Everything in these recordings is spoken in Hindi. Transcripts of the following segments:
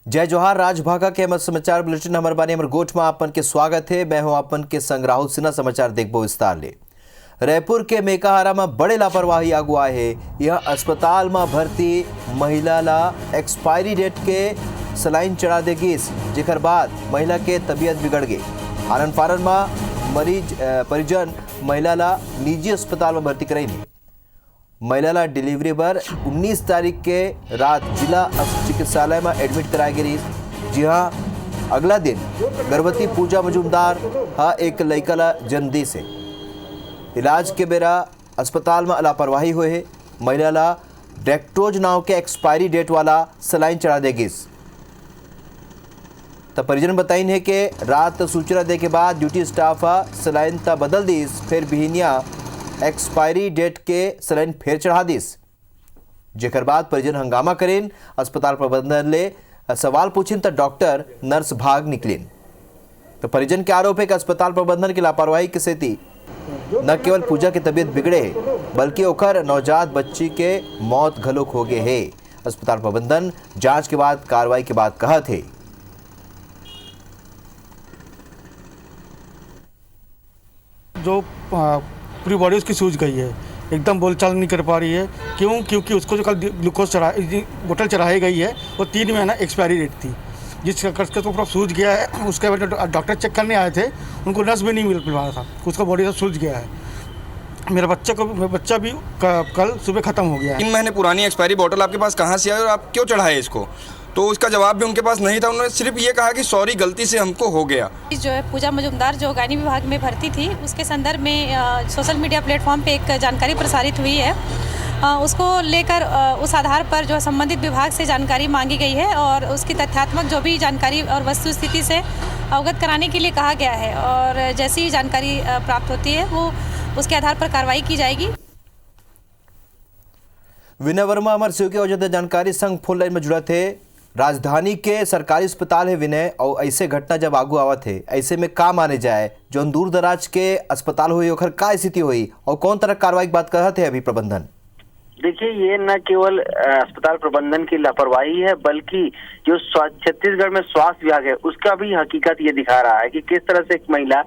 जय जोहार राजभागा के अमर समाचार बुलेटिन हमर बानी हमर गोठ में आपन के स्वागत है। मैं हूं आपन के संग राहुल सिन्हा। समाचार देखबो विस्तार ले। रायपुर के मेकाहारा में बड़े लापरवाही आगू आए है। यह अस्पताल में भर्ती महिला ला एक्सपायरी डेट के सलाइन चढ़ा दे गिस, जेकर बाद महिला के तबीयत बिगड़ गई। आनन फारन में मरीज परिजन महिला ला निजी अस्पताल में भर्ती कराई। महिला ला डिलीवरी पर 19 तारीख के रात जिला चिकित्सालय में एडमिट कराई गई। जी हाँ, अगला दिन गर्भवती पूजा मजूमदार एक लड़का ला जन्म दी से। इलाज के बेरा अस्पताल में लापरवाही हुए है। महिला ला डेक्टोज नाव के एक्सपायरी डेट वाला सलाइन चढ़ा देगी। तब परिजन बताइन है कि रात सूचना दे के बाद ड्यूटी स्टाफ सलाइन ता बदल दीस, फिर बिहनिया एक्सपायरी डेट के सलाइन फिर चढ़ा दीस, जेकर बाद परिजन हंगामा करें। अस्पताल प्रबंधन ले सवाल पूछिन तो डॉक्टर नर्स भाग निकलिन। तो परिजन के आरोप है कि अस्पताल प्रबंधन की लापरवाही के सेती न केवल पूजा की तबीयत बिगड़े बल्कि ओकर नवजात बच्ची के मौत घलोक हो गए है। अस्पताल प्रबंधन जांच के बाद कार्रवाई के बाद कहा थे। जो पूरी बॉडी उसकी सूज गई है, एकदम बोलचाल नहीं कर पा रही है। क्योंकि उसको जो कल ग्लूकोज बोतल चढ़ाई गई है वो 3 महीना एक्सपायरी डेट थी, जिस करके तो पूरा सूज गया है। उसके बाद डॉक्टर चेक करने आए थे, उनको नस भी नहीं मिल पा रहा था, उसका बॉडी सब सूज गया है। मेरा बच्चा भी कल सुबह ख़त्म हो गया है। 3 महीने पुरानी एक्सपायरी बोतल आपके पास कहाँ से आई और आप क्यों चढ़ाए इसको? तो उसका जवाब भी उनके पास नहीं था। उन्होंने सिर्फ ये कहा कि सॉरी, गलती से हमको हो गया। जो है पूजा मजूमदार जो गायनी विभाग में भर्ती थी, उसके संदर्भ में सोशल मीडिया प्लेटफॉर्म पे एक जानकारी प्रसारित हुई है। उसको लेकर उस आधार पर जो संबंधित विभाग से जानकारी मांगी गई है और उसकी तथ्यात्मक जो भी जानकारी और वस्तु स्थिति से अवगत कराने के लिए कहा गया है। और जैसी ही जानकारी प्राप्त होती है वो उसके आधार पर कार्रवाई की जाएगी। विनय वर्मा अमर सिंह के वजह जानकारी संग फोन लाइन में जुड़ा थे। राजधानी के सरकारी अस्पताल है विनय, और ऐसे घटना जब आगू आवत है, ऐसे में का माने जाए जो दूर दराज के अस्पताल हुई ओखर का स्थिति हुई और कौन तरह कार्रवाई की बात कहते हैं अभी प्रबंधन? देखिए, ये न केवल अस्पताल प्रबंधन की लापरवाही है बल्कि जो छत्तीसगढ़ में स्वास्थ्य विभाग है उसका भी हकीकत ये दिखा रहा है कि किस तरह से एक महिला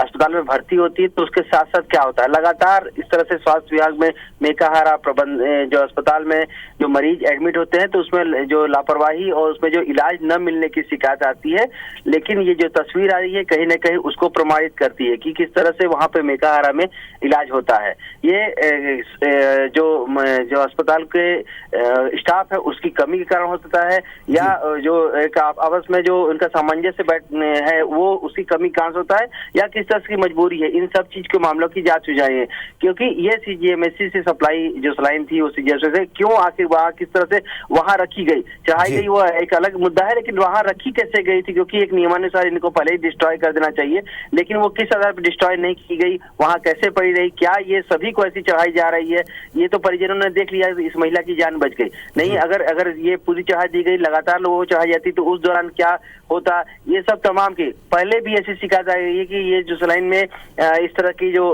अस्पताल में भर्ती होती है तो उसके साथ साथ क्या होता है। लगातार इस तरह से स्वास्थ्य विभाग में मेकाहारा जो अस्पताल में जो मरीज एडमिट होते हैं तो उसमें जो लापरवाही और उसमें जो इलाज न मिलने की शिकायत आती है। लेकिन ये जो तस्वीर आ रही है कहीं न कहीं उसको प्रमाणित करती है कि किस तरह से वहाँ पे मेकाहारा में इलाज होता है। ये जो अस्पताल के स्टाफ है उसकी कमी के कारण हो सकता है, या जो एक आपस में जो उनका सामंजस्य है वो उसकी कमी कारण होता है, या किस तरह की मजबूरी है। इन सब चीज के मामलों की जांच हो जाए, क्योंकि ये सीजीएमएससी से सप्लाई जो सलाइन थी उस से क्यों आखिर वहाँ किस तरह से वहाँ रखी गई, चढ़ाई गई, वो एक अलग मुद्दा है। लेकिन वहाँ रखी कैसे गई थी, क्योंकि एक नियमानुसार इनको पहले ही डिस्ट्रॉय कर देना चाहिए, लेकिन वो किस आधार पर डिस्ट्रॉय नहीं की गई, वहाँ कैसे पड़ी रही, क्या ये सभी को ऐसी चढ़ाई जा रही है। ये तो परिजनों ने देख लिया, इस महिला की जान बच गई। नहीं, अगर ये पूरी चढ़ा दी गई, लगातार लोगों को चढ़ाई जाती तो उस दौरान क्या होता। ये सब तमाम की पहले भी ऐसी शिकायत आई है कि ये जो सलाइन में इस तरह की जो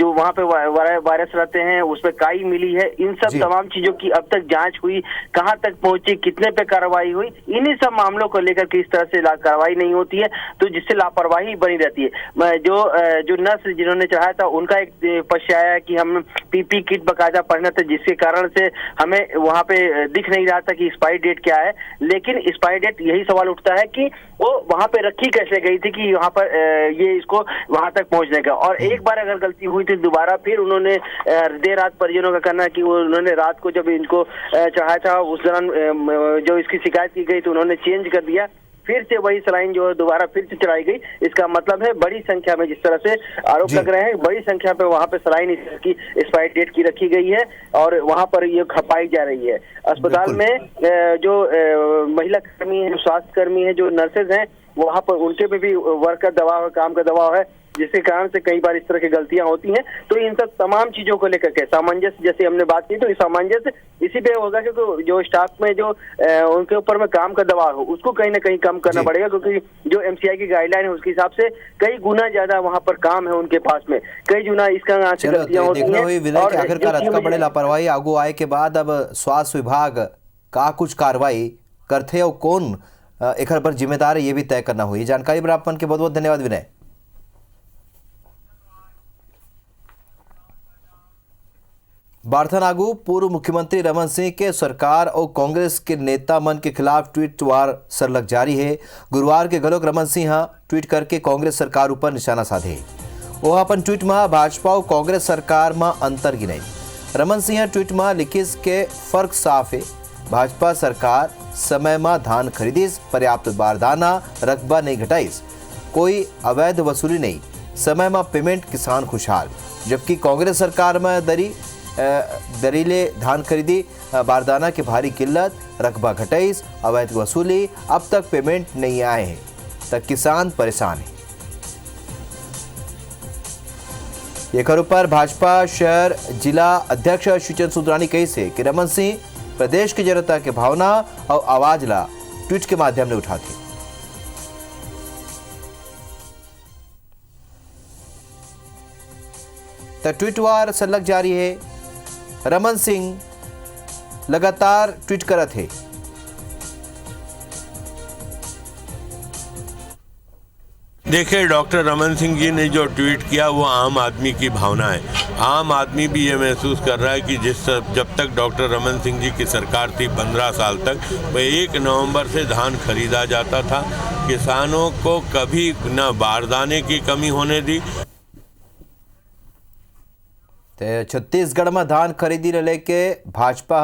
वहाँ पे वायरस रहते हैं उसमें काई मिली है। इन सब तमाम चीजों की अब तक जांच हुई, कहाँ तक पहुंची, कितने पे कार्रवाई हुई, इन्हीं सब मामलों को लेकर किस तरह से कार्रवाई नहीं होती है तो जिससे लापरवाही बनी रहती है। जो नर्स जिन्होंने चढ़ाया था उनका एक पक्ष आया कि हम पीपी किट बकायदा पहना था, जिसके कारण से हमें वहाँ पे दिख नहीं रहा था कि एक्सपायरी डेट क्या है। लेकिन एक्सपायरी डेट, यही सवाल उठता है कि वो वहाँ पे रखी कैसे गई थी कि वहाँ पर ये इसको वहाँ तक पहुँचने का। और एक बार अगर गलती हुई थी दोबारा फिर उन्होंने देर रात परिजनों का कहना कि उन्होंने रात को जब इनको चढ़ाया था उस दौरान जो इसकी शिकायत की गई तो उन्होंने चेंज कर दिया, फिर से वही सलाइन जो है दोबारा फिर से चढ़ाई गई। इसका मतलब है बड़ी संख्या में, जिस तरह से आरोप लग रहे हैं, बड़ी संख्या पे वहाँ पे सलाइन की एक्सपायरी डेट की रखी गई है और वहाँ पर ये खपाई जा रही है। अस्पताल में जो महिला कर्मी है, स्वास्थ्य कर्मी है, जो नर्सेज हैं, वहाँ पर उनके पे भी वर्क का दबाव है, काम का दबाव है, जिसके कारण से कई बार इस तरह की गलतियां होती हैं। तो इन सब तमाम चीजों को लेकर के सामंजस्य, जैसे हमने बात की, तो सामंजस्य इसी पे होगा क्योंकि जो स्टाफ में जो उनके ऊपर में काम का दबाव हो उसको कहीं ना कहीं कम करना पड़ेगा, क्योंकि जो एमसीआई की गाइडलाइन है उसके हिसाब से कई गुना ज्यादा वहाँ पर काम है उनके पास में, कई गुना इसका गलतियां होती हैं। और आखिरकार बड़े लापरवाही आगू आए के बाद अब स्वास्थ्य विभाग का कुछ कार्रवाई करथे और कौन एकर पर जिम्मेदार है ये भी तय करना हुई। जानकारी पर आपन के बहुत बहुत धन्यवाद विनय। बार्थन आगू पूर्व मुख्यमंत्री रमन सिंह के सरकार और कांग्रेस के नेता मन के खिलाफ ट्वीट वार सरलग जारी है। गुरुवार के गलोक रमन सिंह ट्वीट करके कांग्रेस सरकार ऊपर निशाना साधे। वह अपन ट्वीट में भाजपा और कांग्रेस सरकार में अंतर गिनाई। रमन सिंह ट्वीट में लिखिस के फर्क साफ है। भाजपा सरकार समय में धान खरीदिस, पर्याप्त बारदाना रकबा नहीं घटाइस, कोई अवैध वसूली नहीं, समय में पेमेंट, किसान खुशहाल। जबकि कांग्रेस सरकार में दरीले धान खरीदी, बारदाना की भारी किल्लत, रकबा घटाइस, अवैध वसूली, अब तक पेमेंट नहीं आए हैं, तक किसान परेशान है। ये खबर पर भाजपा शहर जिला अध्यक्ष श्रीचंद सुंदरानी कही से कि रमन सिंह प्रदेश की जनता के भावना और आवाज ला ट्वीट के माध्यम से उठाते। तो ट्वीट वार सलग जारी है। रमन सिंह लगातार ट्वीट करत है। देखिए, डॉक्टर रमन सिंह जी ने जो ट्वीट किया वो आम आदमी की भावना है। आम आदमी भी ये महसूस कर रहा है कि जब तक डॉक्टर रमन सिंह जी की सरकार थी 15 साल तक, वह 1 नवंबर से धान खरीदा जाता था। किसानों को कभी न बारदाने की कमी होने दी। छत्तीसगढ़ में धान खरीदी लेके भाजपा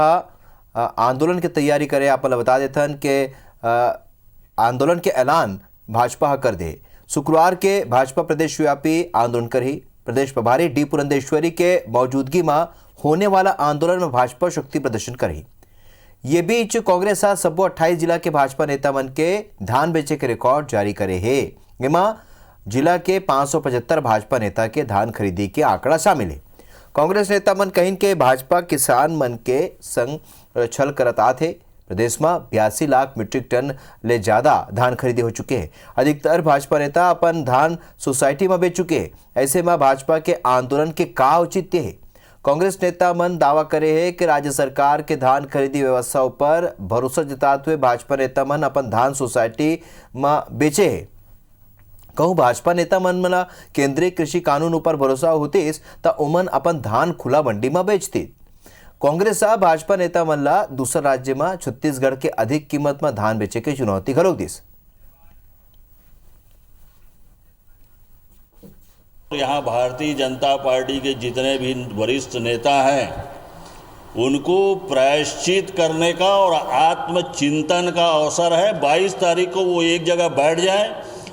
आंदोलन की तैयारी करे। आप बता देथन के आंदोलन के ऐलान भाजपा कर दे। शुक्रवार के भाजपा प्रदेश व्यापी आंदोलन कर ही प्रदेश प्रभारी डी पुरंदेश्वरी के मौजूदगी में होने वाला आंदोलन में भाजपा शक्ति प्रदर्शन कर ही। ये बीच कांग्रेस सबो 28 जिला के भाजपा नेता मन के धान बेचे के रिकॉर्ड जारी करे है। इमा जिला के 575 भाजपा नेता के धान खरीदी के आंकड़ा शामिल है। कांग्रेस नेता मन कहिन के भाजपा किसान मन के संग छल करत आथे। प्रदेश में 82 लाख मीट्रिक टन ले ज्यादा धान खरीदी हो चुके हैं। अधिकतर भाजपा नेता अपन धान सोसाइटी में बेच चुके हैं। ऐसे में भाजपा के आंदोलन के का औचित्य है। कांग्रेस नेता मन दावा करे है कि राज्य सरकार के धान खरीदी व्यवस्था पर भरोसा जताते हुए भाजपा नेता मन अपन धान सोसाइटी में बेचे है। कहूँ भाजपा नेता मन मला केंद्रीय कृषि कानून पर भरोसा होते तो उमन अपन धान खुला मंडी में बेचते। कांग्रेस भाजपा नेता मन ला दूसरा राज्य में छत्तीसगढ़ के अधिक कीमत में धान बेचे की चुनौती घलोक दिस। यहाँ भारतीय जनता पार्टी के जितने भी वरिष्ठ नेता हैं उनको प्रायश्चित करने का और आत्मचिंतन का अवसर है। 22 तारीख को वो एक जगह बैठ जाएं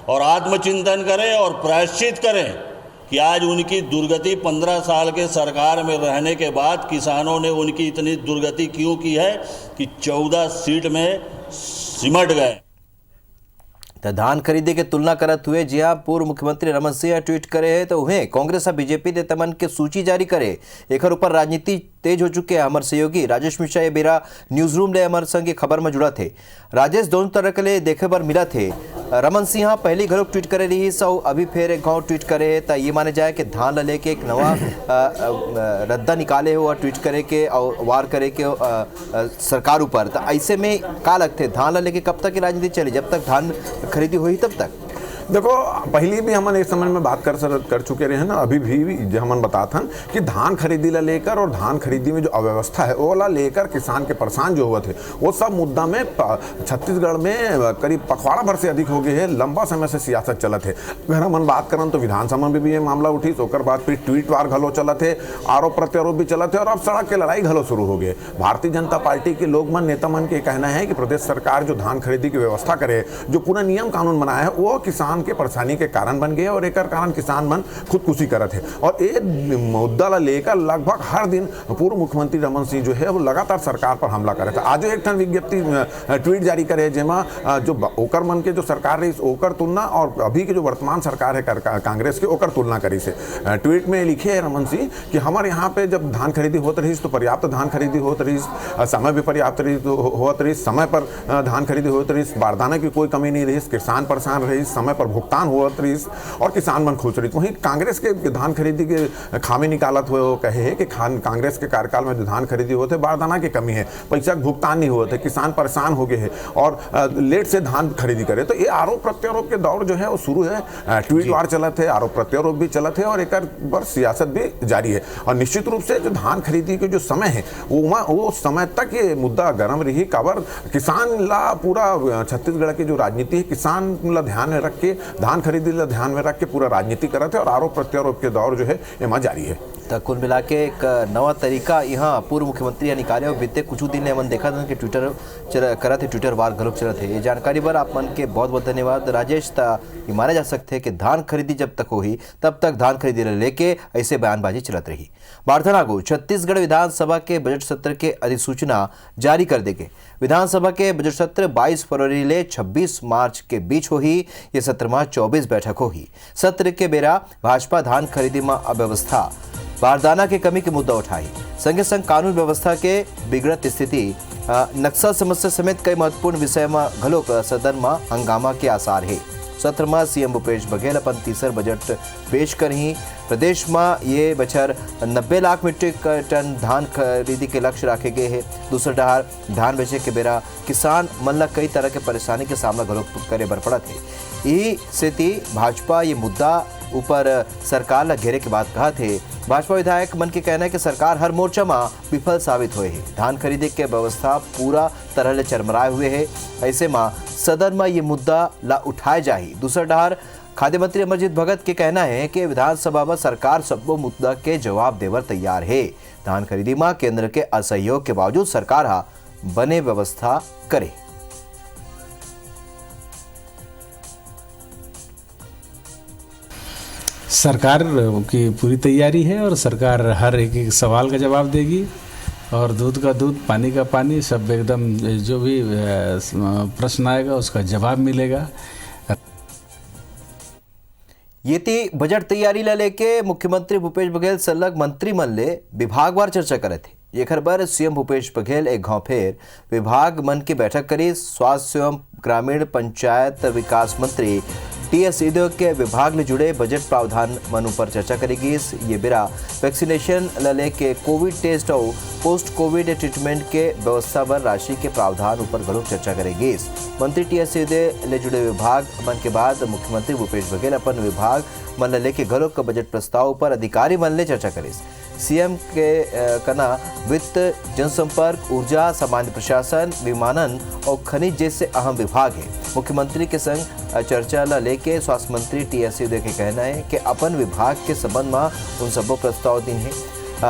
और आत्मचिंतन करें और प्रायश्चित करें कि आज उनकी दुर्गति 15 साल के सरकार में रहने के बाद किसानों ने उनकी इतनी दुर्गति क्यों की है कि 14 सीट में सिमट गए। तो धान खरीदी के तुलना करत हुए जी हाँ पूर्व मुख्यमंत्री रमन सिंह ट्वीट करे है तो उन्हें कांग्रेस और बीजेपी नेता मन के सूची जारी करे। एक ऊपर राजनीति तेज हो चुके हैं। हमारे सहयोगी राजेश मिश्रा ये बेरा न्यूज रूम ले हमारे संग खबर में जुड़ा थे। राजेश, दोनों तरह के लिए देखे पर मिला थे। रमन सिंह पहली घरों ट्वीट करे रही सौ अभी फिर एक गाँव ट्वीट करे है तो ये माने जाए कि धान ल लेके एक नवा रद्दा निकाले हो और ट्वीट करे के और वार करे के सरकार ऊपर। तो ऐसे में का लगते धान ल लेके कब तक की राजनीति चली? जब तक धान खरीदी हुई तब तक। देखो, पहले भी हमन इस समय में बात कर चुके रहे हैं ना। अभी भी जो हमन बताता कि धान खरीदी ला लेकर और धान खरीदी में जो अव्यवस्था है वो ला लेकर किसान के परेशान जो हुए थे वो सब मुद्दा में छत्तीसगढ़ में करीब पखवाड़ा भर से अधिक हो गए हैं। लंबा समय से सियासत चलत है। अगर हमन बात करन तो विधानसभा में भी ये मामला उठी, तो बाद फिर ट्वीट वार घलो चलत है, आरोप प्रत्यारोप भी चलत है और अब सड़क के लड़ाई घलो शुरू हो गए। भारतीय जनता पार्टी के लोग मन नेता मन के कहना है कि प्रदेश सरकार जो धान खरीदी की व्यवस्था करे, जो पूरा नियम कानून बनाया है वो किसान के परेशानी के कारण बन गए और एक कारण किसान मन खुदकुशी करत है। और ये मुद्दा ला लेकर लगभग हर दिन पूर्व मुख्यमंत्री रमन सिंह जो है वो लगातार सरकार पर हमला करे थे। आज एक विज्ञप्ति ट्वीट जारी करे जेमा जो ओकर मन के जो सरकार रही ओकर तुलना और अभी के जो वर्तमान सरकार है कांग्रेस के ओकर तुलना करी से। ट्वीट में लिखे है रमन सिंह कि हमारे यहाँ पे जब धान खरीदी होत रही तो पर्याप्त धान खरीदी होत रही, समय भी पर्याप्त होत रही, समय पर धान खरीदी होत रही, बारदाना की कोई कमी नहीं रही, किसान परेशान रही, समय पर भुगतान होत रही और किसान मन खुश रही। वहीं कांग्रेस के धान खरीदी के खामी निकालत हुए वो कहे है कि कांग्रेस के कार्यकाल में जो धान खरीदी होते बारदाना की कमी है, पैसा का भुगतान नहीं हुए थे, किसान परेशान हो गए हैं और लेट से धान खरीदी करे। तो ये आरोप प्रत्यारोप के दौर जो है वो शुरू है, ट्वीट वार चलत है, आरोप प्रत्यारोप भी चलत है और एक बार सियासत भी जारी है। और निश्चित रूप से जो धान खरीदी के जो समय है वो समय तक ये मुद्दा गर्म रही। काबर किसान ला पूरा छत्तीसगढ़ की जो राजनीति है किसान ला ध्यान में रख के, धान खरीदी ला ध्यान में रख के पूरा राजनीति करत है और आरोप प्रत्यारोप के दौर जो है एमा जारी है। तो कुल मिला के एक नवा तरीका यहाँ पूर्व मुख्यमंत्री यानी कार्य बीते कुछ दिन ने मन देखा था कि ट्विटर करत है, ट्विटर वार गलत चलत है। ये जानकारी पर आप मन के बहुत बहुत धन्यवाद राजेश। ये माने जा सकते हैं कि धान खरीदी जब तक होगी तब तक धान खरीदी लेके ऐसे बयानबाजी चलत रही। बार्थनागो छत्तीसगढ़ विधानसभा के बजट सत्र के अधिसूचना जारी कर देंगे। विधानसभा के बजट सत्र 22 फरवरी ले 26 मार्च के बीच होगी। ये सत्र में 24 बैठक होगी। सत्र के बेरा भाजपा धान खरीदी में अव्यवस्था, बारदाना के कमी के मुद्दा उठाई, संगे संग कानून व्यवस्था के बिगड़त स्थिति, नक्सल समस्या समेत कई महत्वपूर्ण विषय में घलोक सदन में हंगामा के आसार है। सत्र में सीएम भूपेश बघेल अपन तीसर बजट पेश कर ही प्रदेश में ये बछर 90 लाख मीट्रिक टन धान खरीदी के लक्ष्य रखे गए हैं। दूसरा डहार धान बेचे के बेरा किसान मन ला कई तरह के परेशानी के सामना घलोक करे बर पड़त है। यही स्थिति भाजपा ये मुद्दा ऊपर सरकार ला घेरे के बाद कहा थे। भाजपा विधायक मन के कहना है कि सरकार हर मोर्चा में विफल साबित हुए है। धान खरीदी के व्यवस्था पूरा तरह ले चरमराए हुए है। ऐसे में सदन में ये मुद्दा ला उठाए जाही। दूसरा डहार खाद्य मंत्री अमरजीत भगत के कहना है कि विधानसभा में सरकार सबको मुद्दा के जवाब देवर तैयार है। धान खरीदी में केंद्र के असहयोग के बावजूद सरकार बने व्यवस्था करे। सरकार की पूरी तैयारी है और सरकार हर एक सवाल का जवाब देगी और दूध का दूध, पानी का पानी, सब एकदम जो भी प्रश्न आएगा उसका जवाब मिलेगा। ये थी बजट तैयारी ला लेके मुख्यमंत्री भूपेश बघेल सलग मंत्रिमंडल ले विभागवार चर्चा करे थे। ये खबर सीएम भूपेश बघेल एक गांव फेर विभाग मन की बैठक करी। स्वास्थ्य एवं ग्रामीण पंचायत विकास मंत्री टीएस सिंहदेव के विभाग ले जुड़े बजट प्रावधान मन पर चर्चा करेगी। ये बिरा वैक्सीनेशन ला के कोविड टेस्ट और पोस्ट कोविड ट्रीटमेंट के व्यवस्था पर राशि के प्रावधान ऊपर घलोक चर्चा करेगी। मंत्री टीएस सिंहदेव ले जुड़े विभाग मन के बाद मुख्यमंत्री भूपेश बघेल अपन विभाग मन लेके घलोक बजट प्रस्ताव पर अधिकारी मन ले चर्चा करे। सीएम के कना वित्त, जनसंपर्क, ऊर्जा, सामान्य प्रशासन, विमानन और खनिज जैसे अहम विभाग है। मुख्यमंत्री के संग चर्चा ला लेके स्वास्थ्य मंत्री टीएस सिंहदेव के कहना है कि अपन विभाग के संबंध में उन सबो प्रस्ताव दिन है।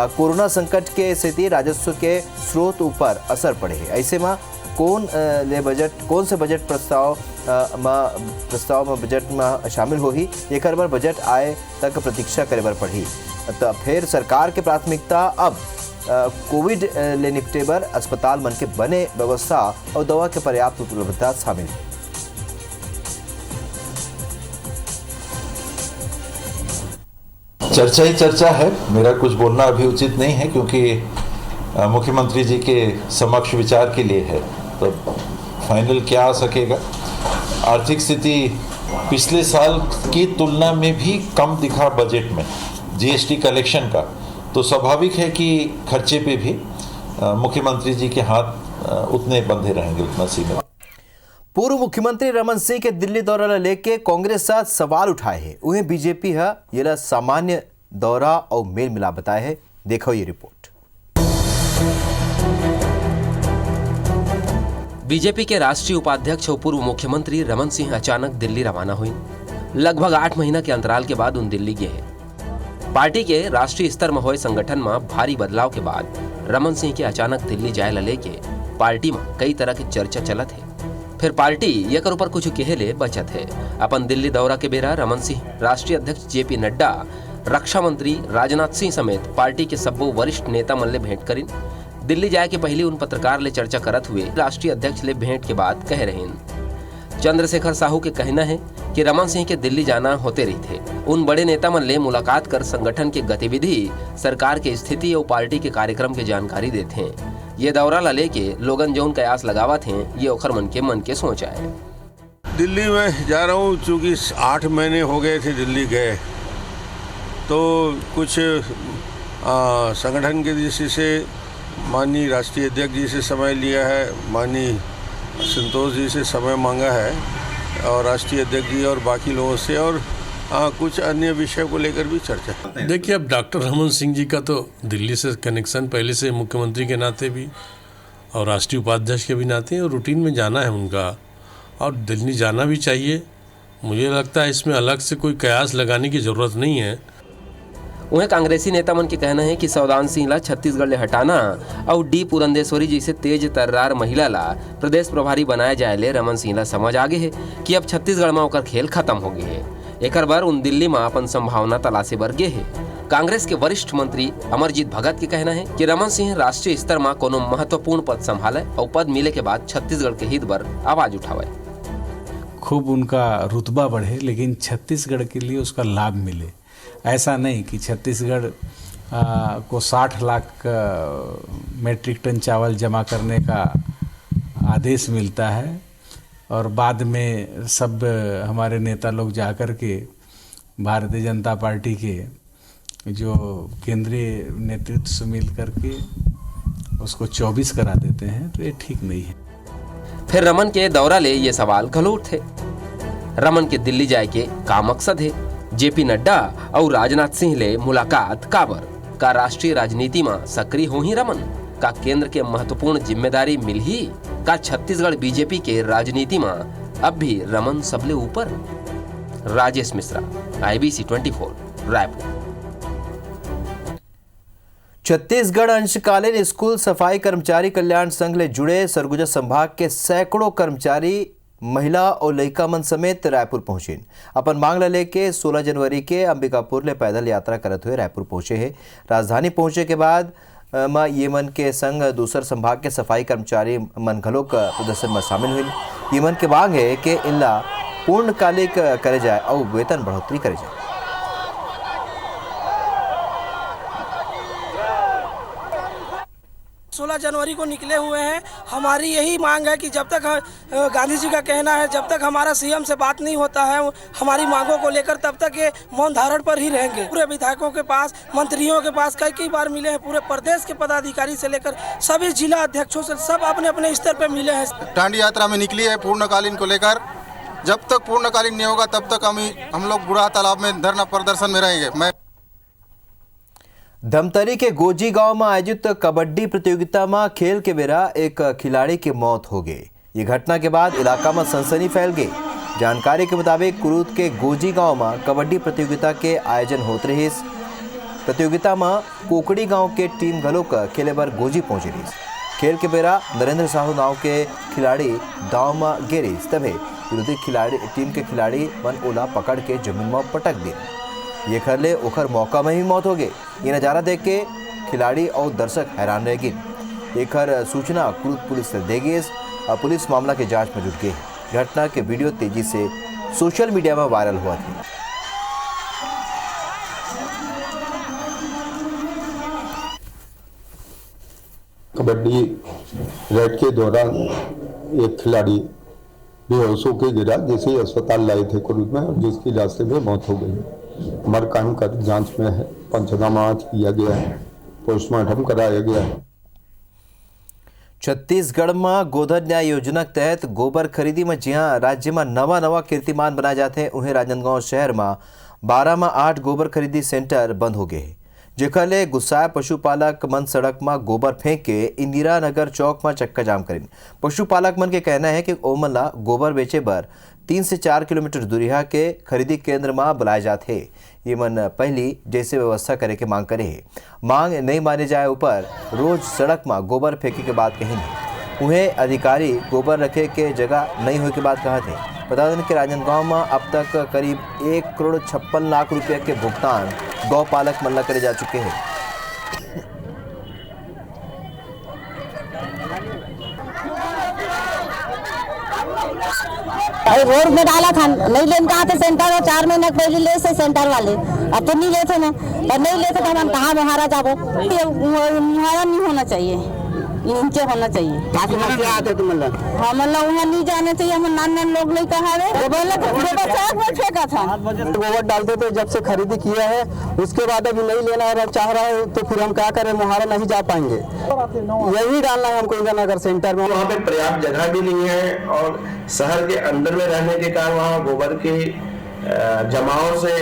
कोरोना संकट के स्थिति राजस्व के स्रोत ऊपर असर पड़े है। ऐसे में कौन से बजट प्रस्ताव में बजट में शामिल होही, एक बार बजट आए तक प्रतीक्षा करे बर पड़ी। तो फिर सरकार के प्राथमिकता अब कोविड ले निपटे बर अस्पताल मन के बने व्यवस्था और दवा के पर्याप्त उपलब्धता शामिल है। चर्चा ही चर्चा है, मेरा कुछ बोलना अभी उचित नहीं है क्योंकि मुख्यमंत्री जी के समक्ष विचार के लिए है। तो फाइनल क्या आ सकेगा, आर्थिक स्थिति पिछले साल की तुलना में भी कम दिखा बजट में जीएसटी कलेक्शन का, तो स्वाभाविक है कि खर्चे पे भी मुख्यमंत्री जी के हाथ उतने बंधे रहेंगे, उतना सीमित। पूर्व मुख्यमंत्री रमन सिंह के दिल्ली दौरा लेके कांग्रेस साथ सवाल उठाए हैं। उन्हें बीजेपी है ये सामान्य दौरा और मेल मिलाप बताए है। देखो ये रिपोर्ट। बीजेपी के राष्ट्रीय उपाध्यक्ष और पूर्व मुख्यमंत्री रमन सिंह अचानक दिल्ली रवाना हुए। लगभग 8 महीना के अंतराल के बाद उन दिल्ली गए हैं। पार्टी के राष्ट्रीय स्तर में हुए संगठन में भारी बदलाव के बाद रमन सिंह के अचानक दिल्ली जाए ला लेके पार्टी में कई तरह की चर्चा चलत है। फिर पार्टी ये ऊपर कुछ कहे ले बचत है। अपन दिल्ली दौरा के बेरा रमन सिंह राष्ट्रीय अध्यक्ष जेपी नड्डा, रक्षा मंत्री राजनाथ सिंह समेत पार्टी के सब्बो वरिष्ठ नेता मन ले भेंट करिन। दिल्ली जाए के पहले उन पत्रकार ले चर्चा करत हुए राष्ट्रीय अध्यक्ष ले भेंट के बाद कह रहे हैं। चंद्रशेखर साहू के कहना है कि रमन सिंह के दिल्ली जाना होते रही थे। उन बड़े नेता मन ले मुलाकात कर संगठन के गतिविधि, सरकार के स्थिति और पार्टी के कार्यक्रम के जानकारी देते हैं। ये दौरा ला लेके लोगन जौन कयास लगावत हैं ये ओखर मन के सोच आए। दिल्ली में जा रहा हूँ, चूँकि 8 महीने हो गए थे दिल्ली गए, तो कुछ संगठन के दृष्टि से माननीय राष्ट्रीय अध्यक्ष जी से समय लिया है, माननीय संतोष जी से समय मांगा है, और राष्ट्रीय अध्यक्ष जी और बाकी लोगों से, और कुछ अन्य विषय को लेकर भी चर्चा। देखिए, अब डॉक्टर रमन सिंह जी का तो दिल्ली से कनेक्शन पहले से मुख्यमंत्री के नाते भी और राष्ट्रीय उपाध्यक्ष के भी नाते, और रूटीन में जाना है उनका, और दिल्ली जाना भी चाहिए। मुझे लगता है इसमें अलग से कोई कयास लगाने की ज़रूरत नहीं है। उन्हें कांग्रेसी नेता मन के कहना है कि सौदान सिंह ला छत्तीसगढ़ ले हटाना और डी पुरंदेश्वरी जैसे तेज तर्रार महिला ला प्रदेश प्रभारी बनाए जाए ले रमन सिंह ला समझ आगे है कि अब छत्तीसगढ़ में ओकर खेल खत्म हो गए है। एकर बार उन दिल्ली में अपन संभावना तलाशे बर गे है। कांग्रेस के वरिष्ठ मंत्री अमरजीत भगत के कहना है कि रमन सिंह राष्ट्रीय स्तर में कोनो महत्वपूर्ण पद संभाले और पद मिले के बाद छत्तीसगढ़ के हित बर आवाज उठावे। खूब उनका रुतबा बढ़े, लेकिन छत्तीसगढ़ के लिए उसका लाभ मिले। ऐसा नहीं कि छत्तीसगढ़ को 60 लाख मेट्रिक टन चावल जमा करने का आदेश मिलता है और बाद में सब हमारे नेता लोग जाकर के भारतीय जनता पार्टी के जो केंद्रीय नेतृत्व से मिल करके उसको 24 करा देते हैं, तो ये ठीक नहीं है। फिर रमन के दौरा ले ये सवाल घलो उठे, रमन के दिल्ली जाए के का मकसद है? जेपी नड्डा और राजनाथ सिंह ले मुलाकात काबर? का राष्ट्रीय राजनीति में सक्रिय हो ही रमन? का केंद्र के महत्वपूर्ण जिम्मेदारी मिल ही? का छत्तीसगढ़ बीजेपी के राजनीति में अब भी रमन सबले ऊपर? राजेश मिश्रा, IBC 24, रायपुर। छत्तीसगढ़ अंशकालीन स्कूल सफाई कर्मचारी कल्याण संघ ले जुड़े सरगुजा संभाग के सैकड़ों कर्मचारी महिला और लड़का मन समेत रायपुर पहुंचे। अपन मांग लेके 16 जनवरी के अंबिकापुर ले पैदल यात्रा करते हुए रायपुर पहुंचे हैं। राजधानी पहुंचे के बाद ये मन के संघ दूसर संभाग के सफाई कर्मचारी मन घलोक प्रदर्शन में शामिल हुई। ये मन के मांग है कि इनला पूर्णकालिक करे जाए और वेतन बढ़ोतरी करे जाए। 16 जनवरी को निकले हुए हैं। हमारी यही मांग है कि जब तक गांधी जी का कहना है, जब तक हमारा सीएम से बात नहीं होता है हमारी मांगों को लेकर, तब तक ये मौन धारण पर ही रहेंगे। पूरे विधायकों के पास, मंत्रियों के पास कई बार मिले हैं, पूरे प्रदेश के पदाधिकारी से लेकर सभी जिला अध्यक्षों से सब अपने अपने स्तर पर मिले हैं। दांडी यात्रा में निकली है पूर्णकालीन को लेकर। जब तक पूर्णकालीन नहीं होगा तब तक हम लोग बुढ़ा तालाब में धरना प्रदर्शन में रहेंगे। मैं धमतरी के गोजी गांव में आयोजित कबड्डी प्रतियोगिता में खेल के बेरा एक खिलाड़ी की मौत हो गई। ये घटना के बाद इलाका में सनसनी फैल गई। जानकारी के मुताबिक कुरूद के गोजी गांव में कबड्डी प्रतियोगिता के आयोजन होते रहे। प्रतियोगिता में कोकड़ी गांव के टीम घलोक खेले बर गोजी पहुंची रही। खेल के बेरा नरेंद्र साहू नाव के खिलाड़ी दाव में गिरी, तभी विरोधी टीम के खिलाड़ी मन ओला पकड़ के जमीन में पटक दी। ये खरले ओखर मौका में ही मौत हो गई। ये नज़ारा देख के खिलाड़ी और दर्शक हैरान रह गए। एक सूचना कुरूद पुलिस ने दे गई। पुलिस मामला की जांच में जुट गई। घटना के वीडियो तेजी से सोशल मीडिया में वायरल हुआ था। कबड्डी रेड के दौरान एक खिलाड़ी बेहोश होकर गिरा, जिसे अस्पताल लाए थे कुरूद में, और जिसकी रास्ते में मौत हो गई। मरकाम कर जांच में है, पंचनामा आज किया गया है, पोस्टमार्टम कराया गया है। छत्तीसगढ़ में गोधन न्याय योजना के तहत गोबर खरीदी में जहाँ राज्य में नवा कीर्तिमान बनाए जाते हैं, उन्हें राजनांदगांव शहर में 12 में 8 गोबर खरीदी सेंटर बंद हो गए। जेकर ले गुस्साए पशुपालक मन सड़क में गोबर फेंक के इंदिरा नगर चौक में चक्का जाम करें। पशुपालक मन के कहना है कि ओमन ला गोबर बेचे बर 3 से 4 किलोमीटर दूरिया के खरीदी केंद्र में बुलाए जाते। ये मन पहली जैसे व्यवस्था करे के मांग करे है। मांग नहीं माने जाए ऊपर रोज सड़क में गोबर फेंके के बात कहेंगे। उन्हें अधिकारी गोबर रखे के जगह नहीं हो के बात कहा थे। बता दें कि राजनांदगांव में अब तक करीब 1 करोड़ 56 लाख रुपये के भुगतान गौपालक मल्ला करे जा चुके हैं। रोड में डाला था, नहीं लेन कहा थे सेंटर, और 4 महीने पहले ले से सेंटर वाले, अब तो नहीं लेते ना, और नहीं लेते तो हम कहाँ मुहारा जाबो। मुहारा नहीं होना चाहिए, नीचे होना चाहिए। क्या आते तुम हाँ मतलब वहाँ नहीं जाना चाहिए। हम नान लोग नहीं कहा फेंका था। गोबर डालते थे जब से खरीदी किया है, उसके बाद अभी नहीं लेना है और चाह रहा है तो फिर हम क्या करें, मुहारा नहीं जा पाएंगे। यही डालना है हमको इंदिरा नगर सेंटर में। वहाँ पे पर्याप्त जगह भी नहीं है और शहर के अंदर में रहने के कारण वहाँ गोबर के जमाव से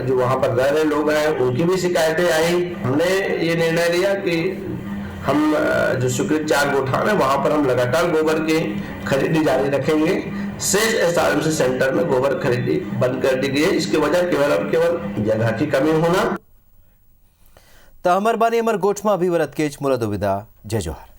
जो वहाँ पर रह रहे लोग हैं उनकी भी शिकायतें आई। हमने ये निर्णय लिया कि हम जो स्वीकृत 4 गोठान है वहाँ पर हम लगातार गोबर की खरीदी जारी रखेंगे। शेष SRMC सेंटर में गोबर खरीदी बंद कर दी गई है। इसकी वजह केवल जगह की कमी होना। तो हमर बानी अमर गोठमा अभिवरत केच मुला दुविधा जय जोहार।